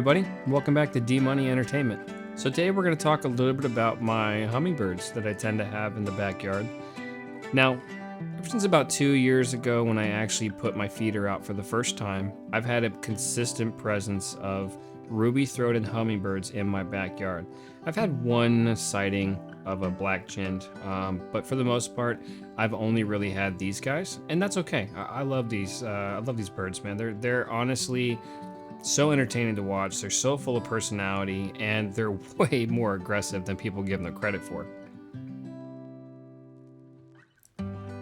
everybody, welcome back to D-Money Entertainment. So today we're going to talk a little bit about my hummingbirds that I tend to have in the backyard. Now, ever since about 2 years ago when I actually put my feeder out for the first time, I've had a consistent presence of ruby-throated hummingbirds in my backyard. I've had one sighting of a black-chinned, but for the most part, I've only really had these guys, and that's okay. I love these. I love these birds, man. They're honestly so entertaining to watch. They're so full of personality, and they're way more aggressive than people give them credit for.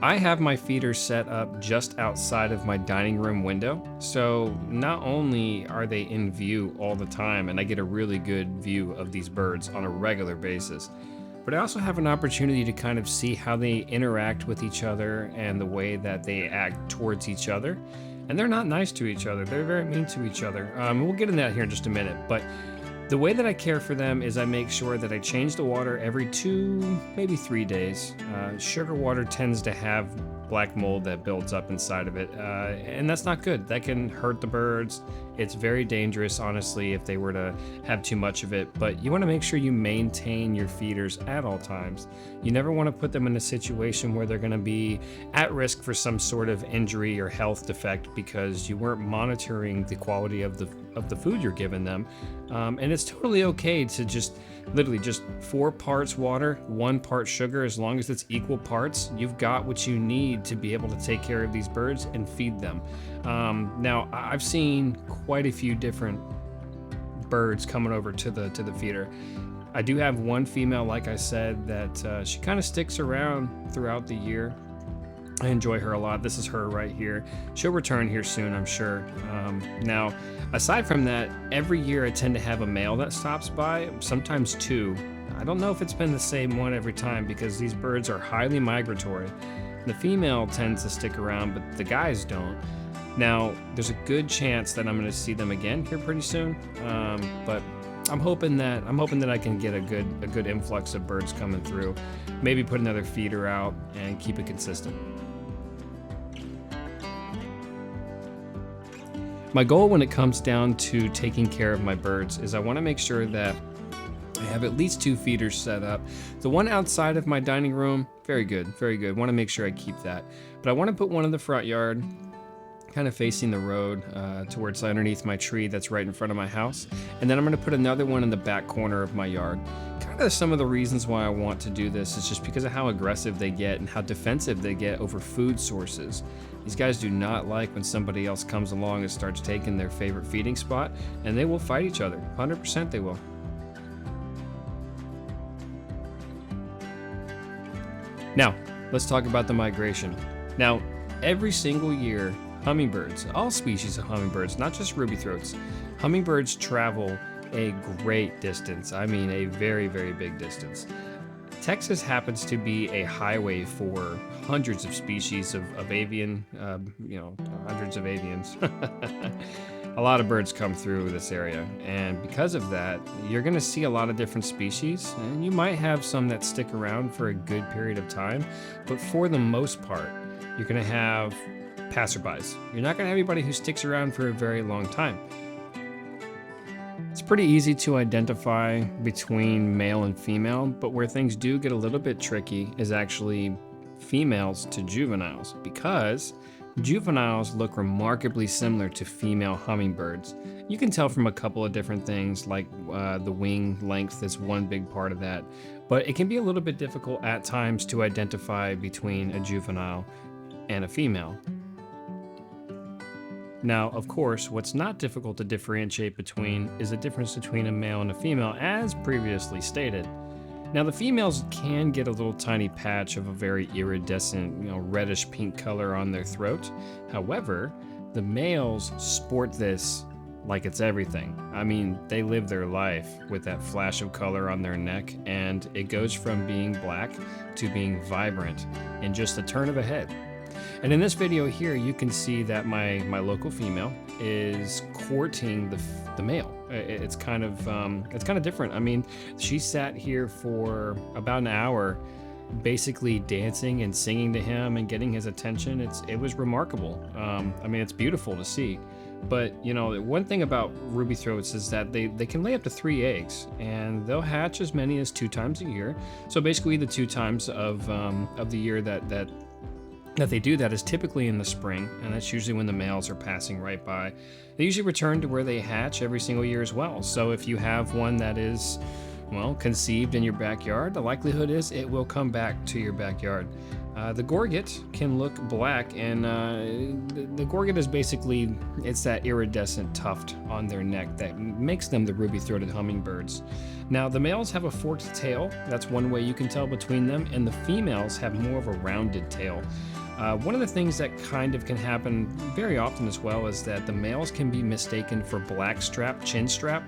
I have my feeder set up just outside of my dining room window, so not only are they in view all the time and I get a really good view of these birds on a regular basis, but I also have an opportunity to kind of see how they interact with each other and the way that they act towards each other. And they're not nice to each other. They're very mean to each other. We'll get into that here in just a minute. But the way that I care for them is I make sure that I change the water every 2, maybe 3 days. Sugar water tends to have black mold that builds up inside of it. And that's not good. That can hurt the birds. It's very dangerous, honestly, if they were to have too much of it. But you want to make sure you maintain your feeders at all times. You never want to put them in a situation where they're going to be at risk for some sort of injury or health defect because you weren't monitoring the quality of the food you're giving them. And it's totally okay to just literally just 4 parts water, 1 part sugar. As long as it's equal parts, you've got what you need to be able to take care of these birds and feed them. Now, I've seen quite a few different birds coming over to the feeder. I do have one female, like I said, that she kind of sticks around throughout the year. I enjoy her a lot. This is her right here. She'll return here soon, I'm sure. Now, aside from that, every year I tend to have a male that stops by, sometimes 2. I don't know if it's been the same one every time because these birds are highly migratory. The female tends to stick around, but the guys don't. Now, there's a good chance that I'm going to see them again here pretty soon, but I'm hoping that I can get a good influx of birds coming through. Maybe put another feeder out and keep it consistent. My goal when it comes down to taking care of my birds is I want to make sure that I have at least 2 feeders set up. The one outside of my dining room, very good, very good. Want to make sure I keep that. But I want to put one in the front yard, kind of facing the road towards underneath my tree that's right in front of my house. And then I'm going to put another one in the back corner of my yard. Kind of some of the reasons why I want to do this is just because of how aggressive they get and how defensive they get over food sources. These guys do not like when somebody else comes along and starts taking their favorite feeding spot, and they will fight each other. 100% they will. Now, let's talk about the migration. Now, every single year, hummingbirds, all species of hummingbirds, not just ruby throats, hummingbirds travel a great distance. I mean, a very, very big distance. Texas happens to be a highway for hundreds of species of avian, hundreds of avians. A lot of birds come through this area, and because of that, you're going to see a lot of different species, and you might have some that stick around for a good period of time, but for the most part, you're going to have passerbys. You're not going to have anybody who sticks around for a very long time. It's pretty easy to identify between male and female, but where things do get a little bit tricky is actually females to juveniles, because juveniles look remarkably similar to female hummingbirds. You can tell from a couple of different things, like the wing length is one big part of that, but it can be a little bit difficult at times to identify between a juvenile and a female. Now, of course, what's not difficult to differentiate between is the difference between a male and a female, as previously stated. Now, the females can get a little tiny patch of a very iridescent, reddish pink color on their throat. However, the males sport this like it's everything. I mean, they live their life with that flash of color on their neck, and it goes from being black to being vibrant in just a turn of a head. And in this video here, you can see that my local female is courting the male. It's kind of different. I mean, she sat here for about an hour, basically dancing and singing to him and getting his attention. It was remarkable. I mean, it's beautiful to see. But you know, one thing about ruby throats is that they can lay up to 3 eggs, and they'll hatch as many as 2 times a year. So basically, the 2 times of the year that they do that is typically in the spring, and that's usually when the males are passing right by. They usually return to where they hatch every single year as well. So if you have one that is, well, conceived in your backyard, the likelihood is it will come back to your backyard. The gorget can look black, and the gorget is basically, it's that iridescent tuft on their neck that makes them the ruby-throated hummingbirds. Now, the males have a forked tail. That's one way you can tell between them, and the females have more of a rounded tail. One of the things that kind of can happen very often as well is that the males can be mistaken for blackstrap chinstrap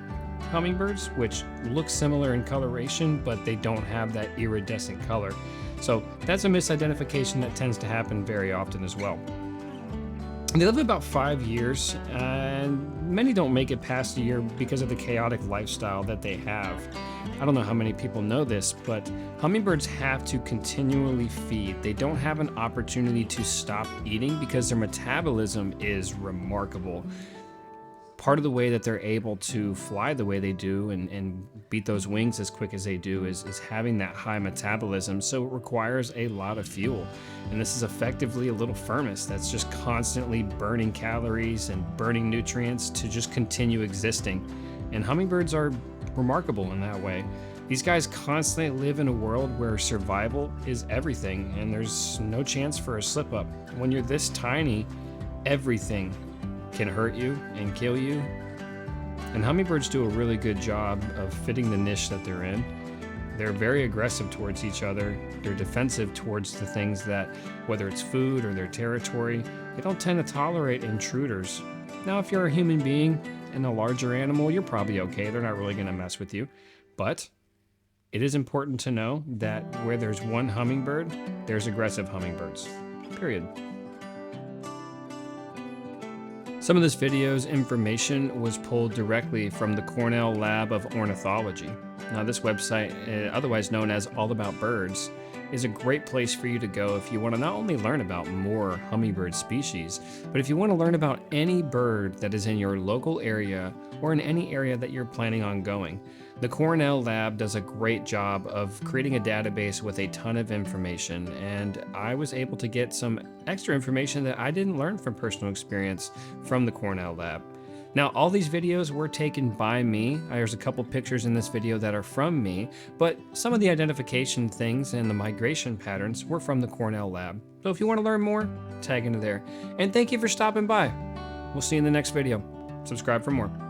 hummingbirds, which look similar in coloration, but they don't have that iridescent color. So that's a misidentification that tends to happen very often as well. They live about 5 years, and many don't make it past a year because of the chaotic lifestyle that they have. I don't know how many people know this, but hummingbirds have to continually feed. They don't have an opportunity to stop eating because their metabolism is remarkable. Part of the way that they're able to fly the way they do and beat those wings as quick as they do is having that high metabolism, so it requires a lot of fuel. And this is effectively a little furnace that's just constantly burning calories and burning nutrients to just continue existing. And hummingbirds are remarkable in that way. These guys constantly live in a world where survival is everything, and there's no chance for a slip up. When you're this tiny, everything can hurt you and kill you. And hummingbirds do a really good job of fitting the niche that they're in. They're very aggressive towards each other. They're defensive towards the things that, whether it's food or their territory, they don't tend to tolerate intruders. Now, if you're a human being and a larger animal, you're probably okay. They're not really going to mess with you. But it is important to know that where there's one hummingbird, there's aggressive hummingbirds. Period. Some of this video's information was pulled directly from the Cornell Lab of Ornithology. Now, this website, otherwise known as All About Birds, is a great place for you to go if you want to not only learn about more hummingbird species, but if you want to learn about any bird that is in your local area or in any area that you're planning on going. The Cornell Lab does a great job of creating a database with a ton of information, and I was able to get some extra information that I didn't learn from personal experience from the Cornell Lab. Now, all these videos were taken by me. There's a couple pictures in this video that are from me, but some of the identification things and the migration patterns were from the Cornell Lab. So if you want to learn more, tag into there. And thank you for stopping by. We'll see you in the next video. Subscribe for more.